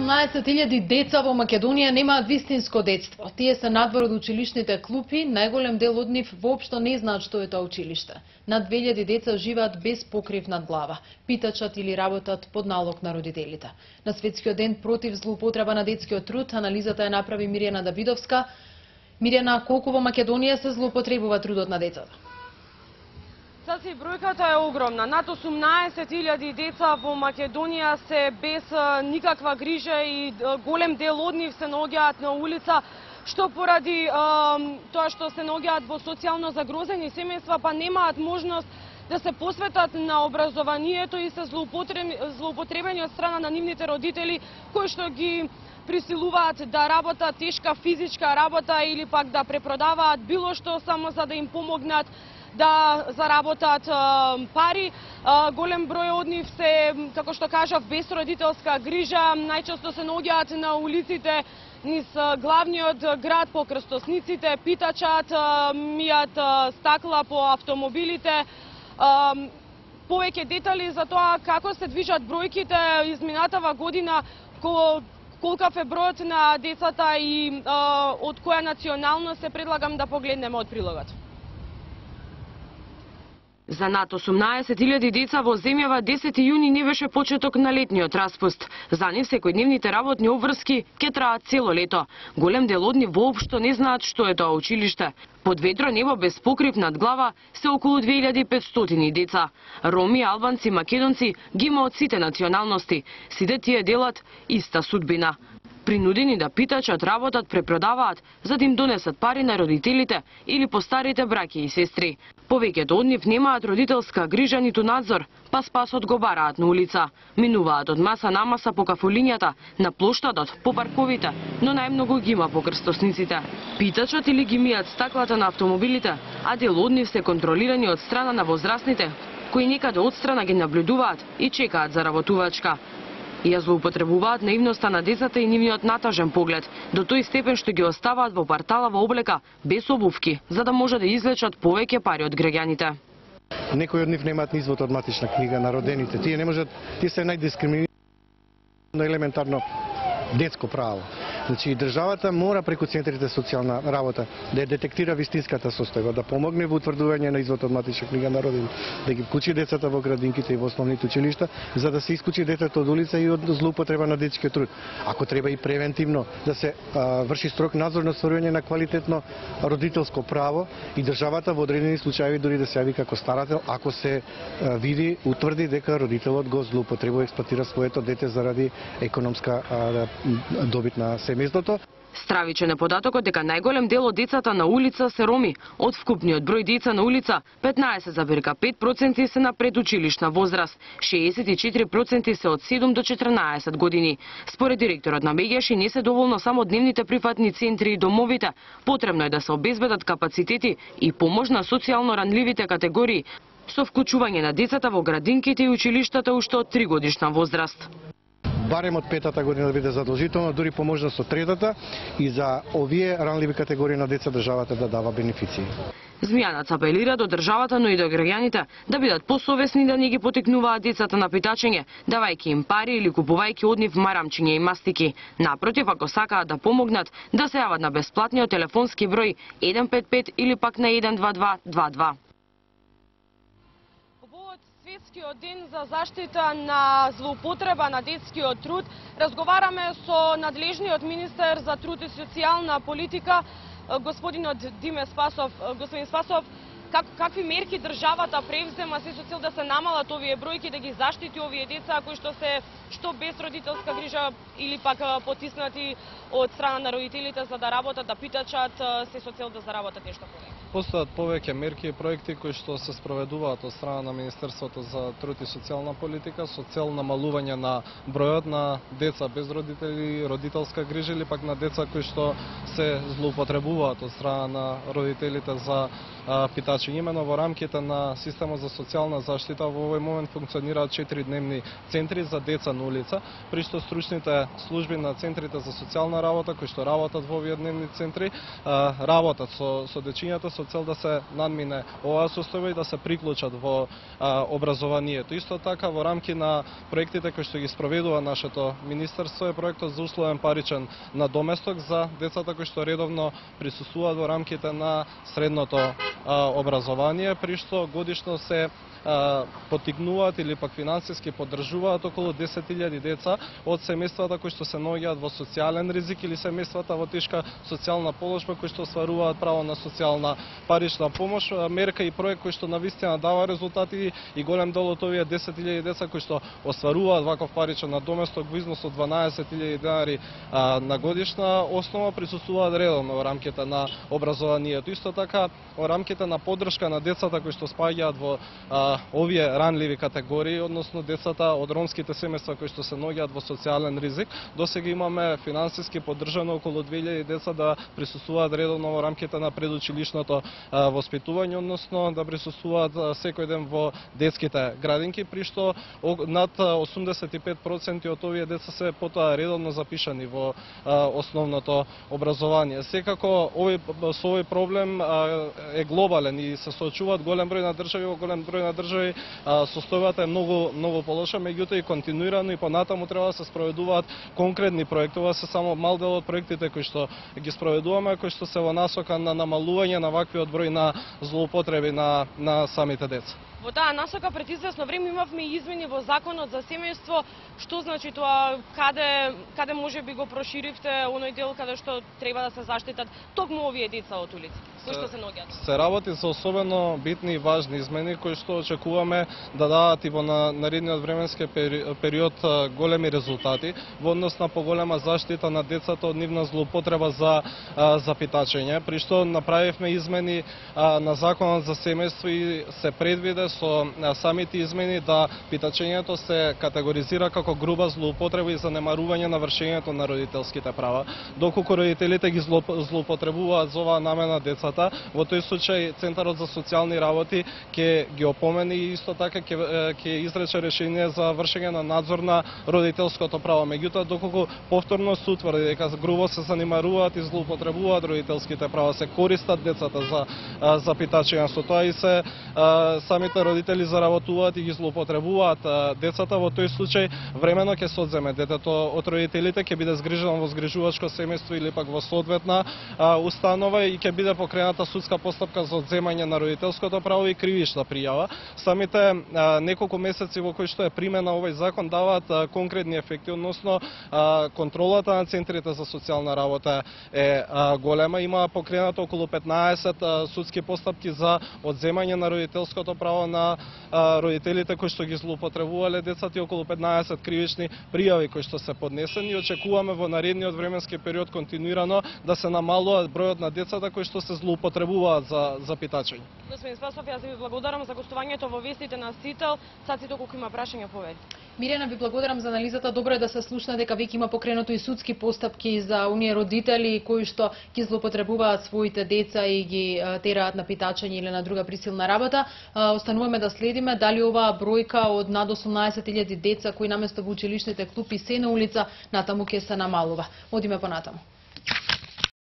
18.000 деца во Македонија немаат вистинско детство. Тие се надвор од училишните клупи, најголем дел од нив воопшто не знаат што е тоа училиште. Над 2000 деца живеат без покрив над глава, питачат или работат под налог на родителите. На Светскиот ден против злоупотреба на детскиот труд, анализата ја направи Мирјана Давидовска. Мирјана, колку во Македонија се злоупотребува трудот на децата? Саси, бројката е огромна. Над 18.000 деца во Македонија се без никаква грижа и голем дел од нив се наоѓаат на улица, што поради тоа што се наоѓаат во социјално загрозени семејства, па немаат можност да се посветат на образованието и се злоупотребени од страна на нивните родители, кои што ги присилуваат да работат тешка физичка работа или пак да препродаваат било што само за да им помогнат да заработат пари. Голем број од нив се, како што кажав, без родителска грижа, најчесто се наоѓаат на улиците низ главниот град по крстосниците, питачат, мијат стакла по автомобилите. Повеќе детали за тоа како се движат бројките изминатава година, колкав е бројот на децата и од која националност, се предлагам да погледнеме од прилогот. За над 18.000 деца во земјава 10 јуни не беше почеток на летниот распуст. За нив секојдневните работни обврски ќе траат цело лето. Голем дел од нив воопшто не знаат што е тоа училиште. Под ведро небо без покрив над глава се околу 2500 деца. Роми, албанци, македонци ги има од сите националности. Сите тие делат иста судбина. Принудени да питачат, работат, препродаваат, за да им донесат пари на родителите или постарите браќи и сестри. Повеќето од нив немаат родителска грижа ниту надзор, па спасот го бараат на улица. Минуваат од маса на маса по кафулињата, на плоштадот, по парковите, но најмногу ги има по крстосниците. Питачат или ги мијат стаклата на автомобилите, а дел од нив се контролирани од страна на возрастните, кои некаде одстрана ги наблюдуваат и чекаат за работувачка. Ја злоупотребуваат наивноста на децата и нивниот натажен поглед, до тој степен што ги оставаат во парталава облека без обувки, за да може да извлечат повеќе пари од граѓаните. Некои од нив немаат ни извод од матична книга на родените. Тие се најдискриминирани елементарно детско право. Значи, државата мора преку центрите социјална работа да ја детектира вистинската состојба, да помогне во утврдување на извод од матична книга на родени, да ги вклучи децата во градинките и во основните училишта, за да се исклучи детето од улица и од злоупотреба на детскиот труд. Ако треба и превентивно да се врши строг надзор на стварување на квалитетно родителско право и државата во одредени случаи дури да се јави како старател, ако се види, утврди дека родителот го злоупотребува, експлоатира своето дете заради економска добит на семејството. Стравичен е податокот дека најголем дел од децата на улица се роми. Од вкупниот број деца на улица, 15,5% се на предучилишна возраст, 64% се од 7 до 14 години. Според директорот на Мегеши не се доволно само дневните прифатни центри и домовите, потребно е да се обезбедат капацитети и помош на социјално ранливите категории, со вклучување на децата во градинките и училиштата уште од 3 годишна возраст. Барем од 5-та година да биде задолжително, дури по можност од 3-та, и за овие ранливи категории на деца државата да дава бенефиции. Змијанац апелира до државата, но и до граѓаните да бидат посовесни да не ги потикнуваат децата на питачење, давајќи им пари или купувајќи од нив марамчиња и мастики. Напротив, ако сакаат да помогнат, да се јават на бесплатниот телефонски број 155 или пак на 12222. Светскиот ден за заштита на злоупотреба на детскиот труд, разговараме со надлежниот министер за труд и социјална политика, господин Спасов. Господин Спасов, какви мерки државата превзема се со цел да се намалат овие бројки, да ги заштити овие деца кои што се без родителска грижа или пак потиснати од страна на родителите за да работат, да питачат, се со цел да заработат нешто повеќе? Постојат повеќе мерки и проекти кои што се спроведуваат од страна на Министерството за труд и социјална политика со цел намалување на бројот на деца без родители, родителска грижа или пак на деца кои што се злоупотребуваат од страна на родителите за питачење. питачење. Имено во рамките на системот за социјална заштита во овој момент функционираат 4-дневни центри за деца на улица, при што стручните служби на центрите за социјална работа кои што работат во овие дневни центри работат со дечињата со цел да се надмине оваа состојба и да се приклучат во образованието. Исто така во рамки на проектите кои што ги спроведува нашето министерство е проектот за условен паричен надоместок за децата кои што редовно присуствуваат во рамките на средното образование, при што годишно се поттикнуваат или пак финансиски поддржуваат околу 10.000 деца од семејствата кои што се наоѓаат во социјален ризик или семејствата во тешка социјална положба кои што остваруваат право на социјална парична помош. Мерка и проект кој што навистина дава резултати и голем дел од овие 10.000 деца кои што остваруваат ваков паричен надоместок во износ од 12.000 денари на годишна основа присуствуваат редовно во рамките на образованието. Исто така во рамките на поддршка на децата кои што спаѓаат во овие ранливи категории, односно децата од ромските семејства кои што се наоѓаат во социјален ризик, досега имаме финансиски поддржано околу 2000 деца да присуствуваат редовно во рамките на предучилишното воспитување, односно да присуствуваат секој ден во детските градинки, при што над 85% од овие деца се потоа редовно запишани во основното образование. Секако со овој проблем е глобален и се соочуваат голем број на држави, во голем број на држави состојбата е многу полоша, меѓутоа и континуирано и понатаму треба да се спроведуваат конкретни проекти. Ова се само мал дел од проектите кои што ги спроведуваме, кои што се во насока на намалување на ваквиот број на злоупотреби на самите деца. Во таа насока пред известно време имавме измени во законот за семејство. Што значи тоа? Каде може би го проширивте оној дел каде што треба да се заштитат токму овие деца од улица кои што се наоѓаат? Се работи за особено битни и важни измени кои што очекуваме да дадат и во наредниот временски период големи резултати во однос на поголема заштита на децата од нивна злоупотреба за питачење, при што направивме измени на законот за семејство и се предвиде со самите измени да питачењето се категоризира како груба злоупотреба и занемарување на вршењето на родителските права. Доколку родителите ги злоупотребуваат за оваа намена децата, во тој случај Центарот за социјални работи ќе ги опомени и исто така ќе изрече решение за вршење на надзор на родителското право. Меѓутоа, доколку повторно се утврди дека грубо се занимаруваат и злоупотребуваат родителските права, се користат децата за питачење, со тоа и се самите родители заработуваат и ги злоупотребуваат децата, во тој случај времено ќе се одземе детето од родителите, ќе биде згрижено во згрижувачко семејство или пак во соодветна установа и ќе биде покрената судска постапка за одземање на родителското право и кривична пријава. Самите неколку месеци во кои што е примена овој закон даваат конкретни ефекти, односно контролата на центрите за социјална работа е голема, има покренато околу 15 судски постапки за одземање на родителското право на родителите кои што ги злоупотребувале децата и околу 15 кривични пријави кои што се поднесени и очекуваме во наредниот временски период континуирано да се намалува бројот на децата кои што се злоупотребуваат за питачење. Господин Спасов, јас ви благодарам за гостувањето во вестите на Сител. Цацито, колку има прашања, повеќе. Мирена, ви благодарам за анализата. Добро е да се слушна дека веќе има покренато и судски постапки за оние родители кои што ги злоупотребуваат своите деца и ги тераат на питачење или на друга присилна работа. Остануваме да следиме дали оваа бројка од над 18.000 деца кои наместо во училишните клупи се на улица, натаму ќе се намалува. Одиме понатаму.